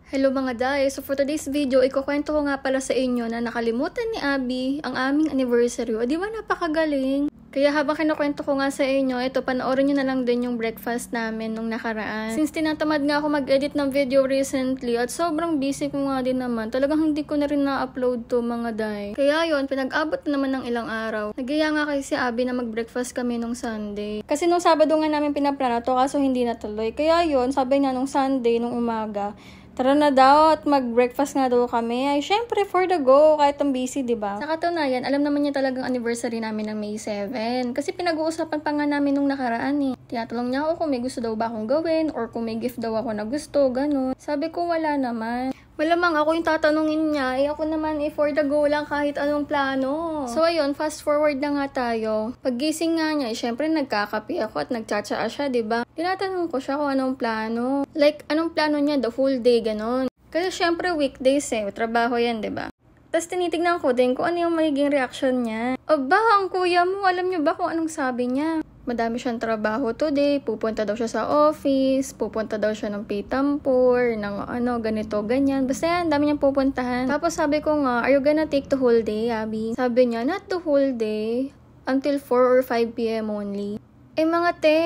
Hello mga day! So for today's video, ikukwento ko nga pala sa inyo na nakalimutan ni Abby ang aming anniversary. O di ba napakagaling? Kaya habang kinukwento ko nga sa inyo, ito panoorin nyo na lang din yung breakfast namin nung nakaraan. Since tinatamad nga ako mag-edit ng video recently at sobrang busy ko nga din naman, talagang hindi ko na rin na-upload to mga day. Kaya yon pinag-abot na naman ng ilang araw. Nagyaya nga kasi si Abby na mag-breakfast kami nung Sunday. Kasi nung Sabado nga namin pinaplano to kaso hindi natuloy. Kaya yon sabi niya nung Sunday, nung umaga, tara na daw at mag-breakfast nga daw kami. Ay, syempre, for the go, kahit ang busy, diba? Sa katunayan, alam naman niya talagang anniversary namin ng May 7. Kasi pinag-uusapan pa nga namin nung nakaraan eh. Tinatanong niya ako kung may gusto daw ba akong gawin or kung may gift daw ako na gusto, ganun. Sabi ko, wala naman. Malamang ako yung tatanungin niya, ako naman for the go lang kahit anong plano. So ayun, fast forward na nga tayo. Paggising nga niya, syempre nagkakape ako at nagtsatsaa siya, diba? Tinatanong ko siya kung anong plano. Like, anong plano niya, the full day, ganon. Kasi syempre weekdays trabaho yan, diba? Tapos tinitignan ko din kung ano yung magiging reaction niya. Aba, ang kuya mo, alam niyo ba kung anong sabi niya? Madami siyang trabaho today, pupunta daw siya sa office, pupunta daw siya ng Pitampur, ng ganito, ganyan. Basta yan, dami niyang pupuntahan. Tapos sabi ko nga, are you gonna take the whole day, Abby? Sabi niya, not the whole day, until 4 or 5 p.m. only. Mga te,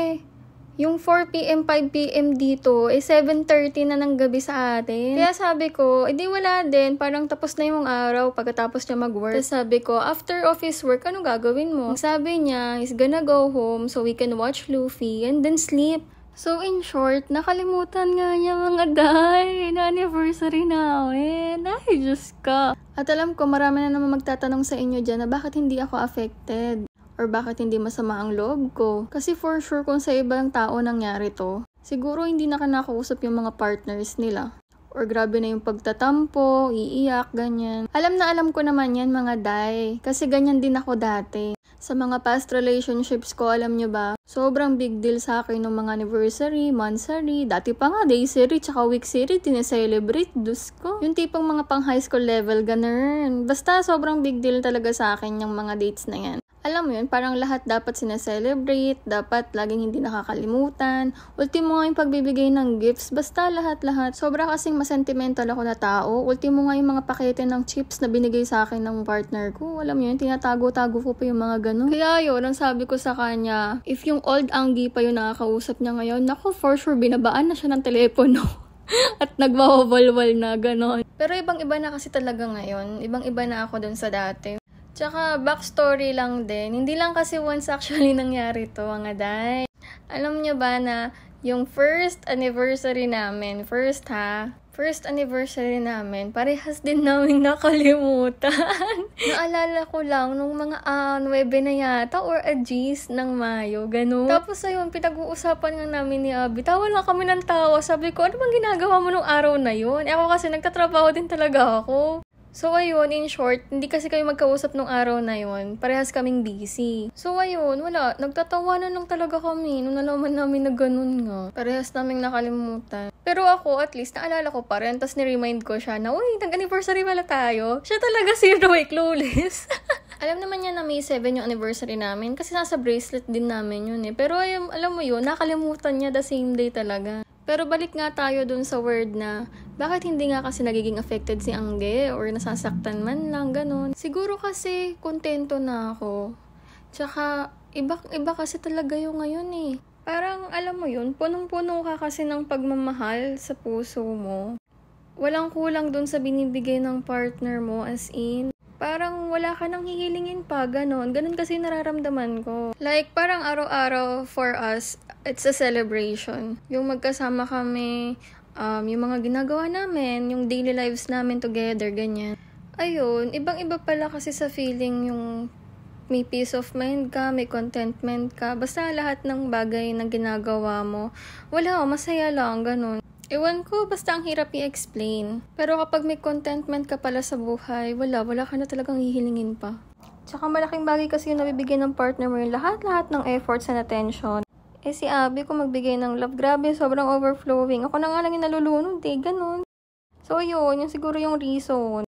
yung 4 p.m., 5 p.m. dito, 7:30 na ng gabi sa atin. Kaya sabi ko, edi wala din, parang tapos na yung araw pagkatapos niya mag-work. Tapos sabi ko, after office work, ano gagawin mo? Sabi niya, he's gonna go home so we can watch Luffy and then sleep. So in short, nakalimutan nga niya mga day, na anniversary namin. Ay, Diyos ka. At alam ko, marami na naman magtatanong sa inyo dyan na bakit hindi ako affected. Or bakit hindi masama ang loob ko. Kasi for sure kung sa ibang tao nangyari to, siguro hindi na nakausap yung mga partners nila. Or grabe na yung pagtatampo, iiyak, ganyan. Alam na alam ko naman yan mga day. Kasi ganyan din ako dati. Sa mga past relationships ko, alam nyo ba, sobrang big deal sa akin ng mga anniversary, monthsary, dati pa nga daysary, tsaka weeksary, tineselebrate, dus ko. Yung tipong mga pang high school level, ganun. Basta sobrang big deal talaga sa akin yung mga dates na yan. Alam mo yun, parang lahat dapat sineselebrate, dapat laging hindi nakakalimutan. Ultimo nga yung pagbibigay ng gifts, basta lahat-lahat. Sobra kasing masentimental ako na tao. Ultimo nga yung mga pakete ng chips na binigay sa akin ng partner ko. Alam mo yun, tinatago-tago ko pa yung mga ganun. Kaya yun, ang sabi ko sa kanya, if yung old Anggi pa yung nakakausap niya ngayon, naku, for sure, binabaan na siya ng telepono. At nagwawawalwal na gano'n. Pero ibang-iba na kasi talaga ngayon. Ibang-iba na ako dun sa dati. Tsaka, backstory lang din. Hindi lang kasi once actually nangyari to, mga day. Alam nyo ba na yung first anniversary namin, first anniversary namin, parehas din namin nakalimutan. Naalala ko lang nung mga 9 na yata or G's ng Mayo, ganun. Tapos ayun, pinag-uusapan nga namin ni Abby. Tawa lang kami ng tawa. Sabi ko, ano bang ginagawa mo nung araw na yun? Ako kasi nagtatrabaho din talaga ako. So ayun, in short, hindi kasi kayo magkausap nung araw na yun. Parehas kaming busy. So ayun, wala. Nagtatawanan lang talaga kami nung nalaman namin na ganun nga. Parehas naming nakalimutan. Pero ako, at least, naalala ko pa rin. Tapos niremind ko siya na, uy, nag-anniversary pala tayo. Siya talaga si Roy Clueless. Alam naman niya na May 7 yung anniversary namin kasi nasa bracelet din namin yun eh. Pero alam mo yun, nakalimutan niya the same day talaga. Pero balik nga tayo dun sa word na bakit hindi nga kasi nagiging affected si Angge or nasasaktan man lang, ganun. Siguro kasi kontento na ako. Tsaka iba kasi talaga yung ngayon eh. Parang alam mo yun, punong-puno ka kasi ng pagmamahal sa puso mo. Walang kulang dun sa binibigay ng partner mo as in. Parang wala ka nang hihilingin pa, ganun. Ganun kasi nararamdaman ko. Like, parang araw-araw for us, it's a celebration. Yung magkasama kami, yung mga ginagawa namin, yung daily lives namin together, ganyan. Ayun, ibang-iba pala kasi sa feeling yung may peace of mind ka, may contentment ka. Basta lahat ng bagay na ginagawa mo, wala, masaya lang, ganun. Ewan ko, basta ang hirap i-explain. Pero kapag may contentment ka pala sa buhay, wala ka na talagang hihilingin pa. Tsaka malaking bagay kasi yung nabibigay ng partner mo yung lahat-lahat ng efforts and attention. Si Abby kung magbigay ng love, grabe, sobrang overflowing. Ako na nga lang yung nalulunod ganun. So yun, yung siguro yung reason.